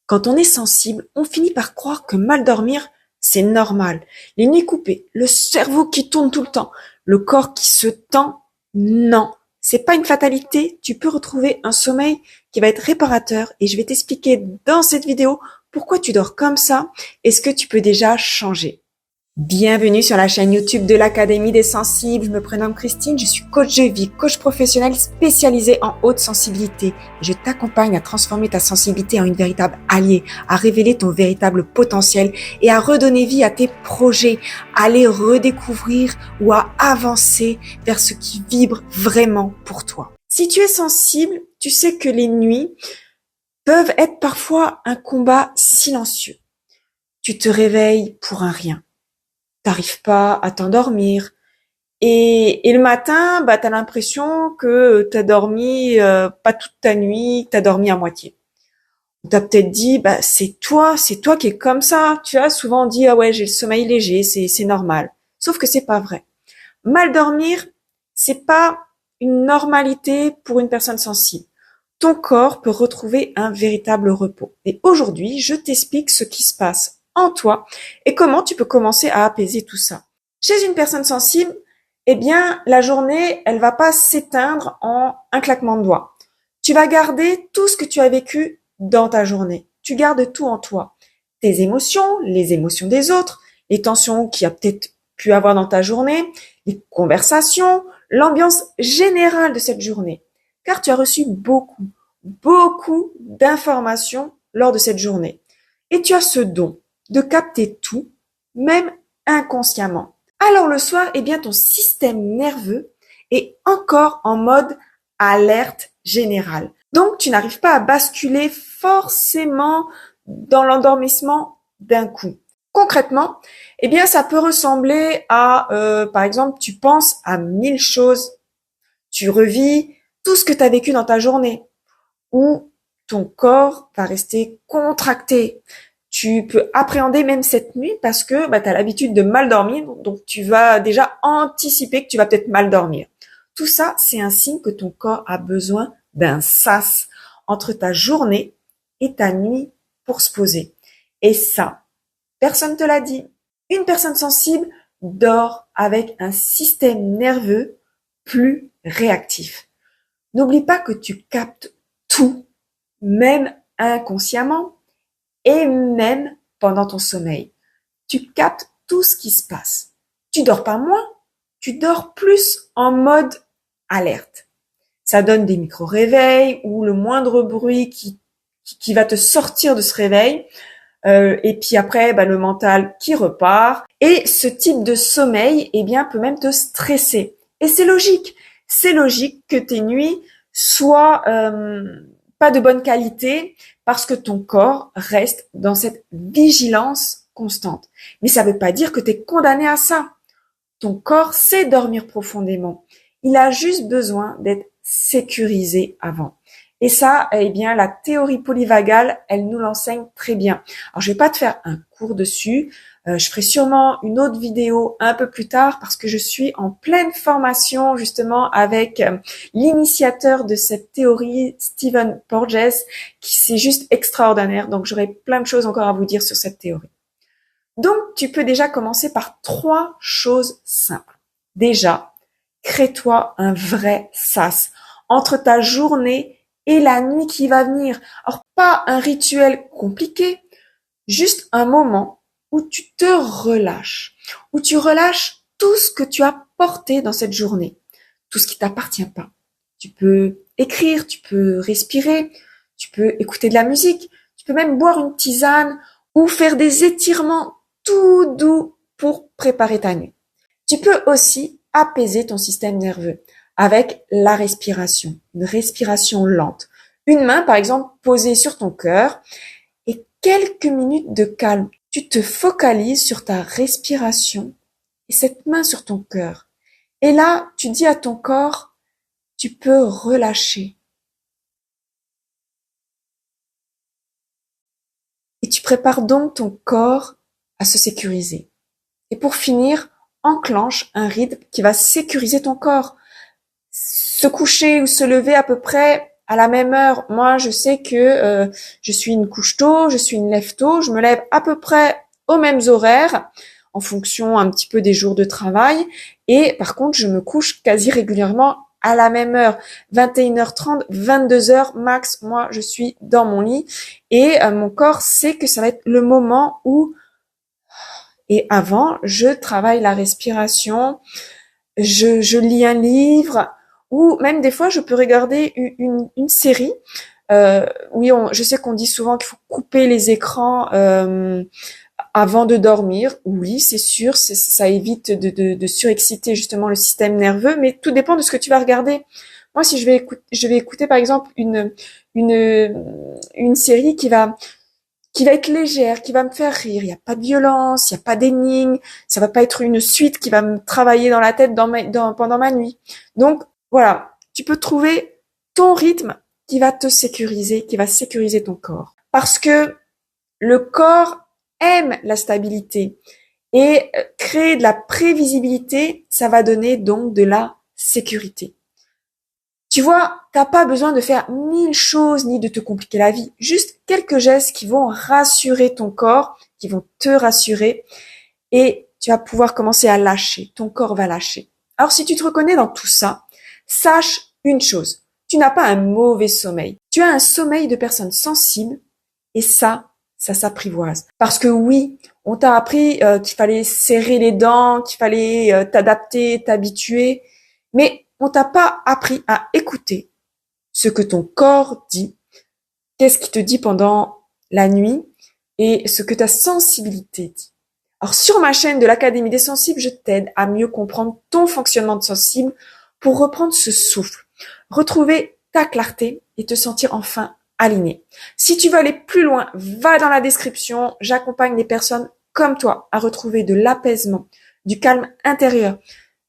Quand on est sensible, on finit par croire que mal dormir, c'est normal. Les nuits coupées, le cerveau qui tourne tout le temps, le corps qui se tend, non. C'est pas une fatalité, tu peux retrouver un sommeil qui va être réparateur et je vais t'expliquer dans cette vidéo pourquoi tu dors comme ça et ce que tu peux déjà changer. Bienvenue sur la chaîne YouTube de l'Académie des Sensibles. Je me prénomme Christine, je suis coach de vie, coach professionnel spécialisé en haute sensibilité. Je t'accompagne à transformer ta sensibilité en une véritable alliée, à révéler ton véritable potentiel et à redonner vie à tes projets, à les redécouvrir ou à avancer vers ce qui vibre vraiment pour toi. Si tu es sensible, tu sais que les nuits peuvent être parfois un combat silencieux. Tu te réveilles pour un rien. T'arrives pas à t'endormir. Et le matin, t'as l'impression que t'as dormi pas toute ta nuit, que t'as dormi à moitié. T'as peut-être dit, c'est toi qui es comme ça. Tu as souvent dit, ah ouais, j'ai le sommeil léger, c'est normal. Sauf que c'est pas vrai. Mal dormir, c'est pas une normalité pour une personne sensible. Ton corps peut retrouver un véritable repos. Et aujourd'hui, je t'explique ce qui se passe en toi et comment tu peux commencer à apaiser tout ça. Chez une personne sensible, eh bien, la journée, elle va pas s'éteindre en un claquement de doigts. Tu vas garder tout ce que tu as vécu dans ta journée. Tu gardes tout en toi. Tes émotions, les émotions des autres, les tensions qu'il y a peut-être pu avoir dans ta journée, les conversations, l'ambiance générale de cette journée. Car tu as reçu beaucoup d'informations lors de cette journée. Et tu as ce don de capter tout, même inconsciemment. Alors le soir, eh bien, ton système nerveux est encore en mode alerte générale. Donc, tu n'arrives pas à basculer forcément dans l'endormissement d'un coup. Concrètement, eh bien, ça peut ressembler à, par exemple, tu penses à 1000 choses, tu revis tout ce que tu as vécu dans ta journée, ou ton corps va rester contracté. Tu peux appréhender même cette nuit parce que tu as l'habitude de mal dormir, donc tu vas déjà anticiper que tu vas peut-être mal dormir. Tout ça, c'est un signe que ton corps a besoin d'un sas entre ta journée et ta nuit pour se poser. Et ça, personne ne te l'a dit. Une personne sensible dort avec un système nerveux plus réactif. N'oublie pas que tu captes tout, même inconsciemment et même pendant ton sommeil. Tu captes tout ce qui se passe. Tu dors pas moins, tu dors plus en mode alerte. Ça donne des micro-réveils ou le moindre bruit qui va te sortir de ce réveil. Et puis après, le mental qui repart. Et ce type de sommeil, eh bien, peut même te stresser. Et c'est logique. C'est logique que tes nuits soient pas de bonne qualité parce que ton corps reste dans cette vigilance constante. Mais ça ne veut pas dire que tu es condamné à ça. Ton corps sait dormir profondément. Il a juste besoin d'être sécurisé avant. Et ça, eh bien, la théorie polyvagale, elle nous l'enseigne très bien. Alors, je vais pas te faire un cours dessus. Je ferai sûrement une autre vidéo un peu plus tard parce que je suis en pleine formation justement avec l'initiateur de cette théorie, Stephen Porges, qui c'est juste extraordinaire. Donc, j'aurai plein de choses encore à vous dire sur cette théorie. Donc, tu peux déjà commencer par 3 choses simples. Déjà, crée-toi un vrai sas entre ta journée et la nuit qui va venir. Alors, pas un rituel compliqué, juste un moment où tu te relâches, où tu relâches tout ce que tu as porté dans cette journée, tout ce qui t'appartient pas. Tu peux écrire, tu peux respirer, tu peux écouter de la musique, tu peux même boire une tisane ou faire des étirements tout doux pour préparer ta nuit. Tu peux aussi apaiser ton système nerveux avec la respiration, une respiration lente. Une main, par exemple, posée sur ton cœur et quelques minutes de calme. Tu te focalises sur ta respiration et cette main sur ton cœur. Et là, tu dis à ton corps, tu peux relâcher. Et tu prépares donc ton corps à se sécuriser. Et pour finir, enclenche un rythme qui va sécuriser ton corps. Se coucher ou se lever à peu près à la même heure. Moi, je sais que je suis une couche tôt, je suis une lève tôt, je me lève à peu près aux mêmes horaires, en fonction un petit peu des jours de travail. Et par contre, je me couche quasi régulièrement à la même heure. 21h30, 22h max, moi, je suis dans mon lit. Et mon corps sait que ça va être le moment où... Et avant, je travaille la respiration, je lis un livre, ou même des fois, je peux regarder une série. Oui, je sais qu'on dit souvent qu'il faut couper les écrans avant de dormir. Oui, c'est sûr, ça évite de surexciter justement le système nerveux, mais tout dépend de ce que tu vas regarder. Moi, si je vais écouter par exemple une série qui va être légère, qui va me faire rire. Il n'y a pas de violence, il n'y a pas d'énigmes, ça va pas être une suite qui va me travailler dans la tête pendant ma nuit. Donc voilà, tu peux trouver ton rythme qui va te sécuriser, qui va sécuriser ton corps. Parce que le corps aime la stabilité et créer de la prévisibilité, ça va donner donc de la sécurité. Tu vois, t'as pas besoin de faire 1000 choses ni de te compliquer la vie. Juste quelques gestes qui vont rassurer ton corps, qui vont te rassurer et tu vas pouvoir commencer à lâcher. Ton corps va lâcher. Alors si tu te reconnais dans tout ça, sache une chose. Tu n'as pas un mauvais sommeil. Tu as un sommeil de personne sensible et ça s'apprivoise. Parce que oui, on t'a appris qu'il fallait serrer les dents, qu'il fallait t'adapter, t'habituer, mais on t'a pas appris à écouter ce que ton corps dit, qu'est-ce qu'il te dit pendant la nuit et ce que ta sensibilité dit. Alors sur ma chaîne de l'Académie des sensibles, je t'aide à mieux comprendre ton fonctionnement de sensible pour reprendre ce souffle, retrouver ta clarté et te sentir enfin aligné. Si tu veux aller plus loin, va dans la description, j'accompagne les personnes comme toi à retrouver de l'apaisement, du calme intérieur,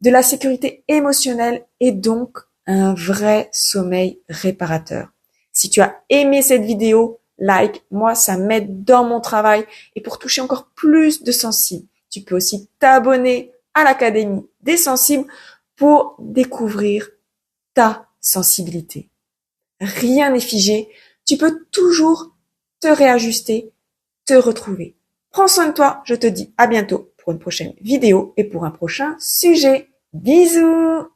de la sécurité émotionnelle et donc un vrai sommeil réparateur. Si tu as aimé cette vidéo, like, moi ça m'aide dans mon travail et pour toucher encore plus de sensibles. Tu peux aussi t'abonner à l'Académie des sensibles pour découvrir ta sensibilité. Rien n'est figé, tu peux toujours te réajuster, te retrouver. Prends soin de toi, je te dis à bientôt pour une prochaine vidéo et pour un prochain sujet. Bisous!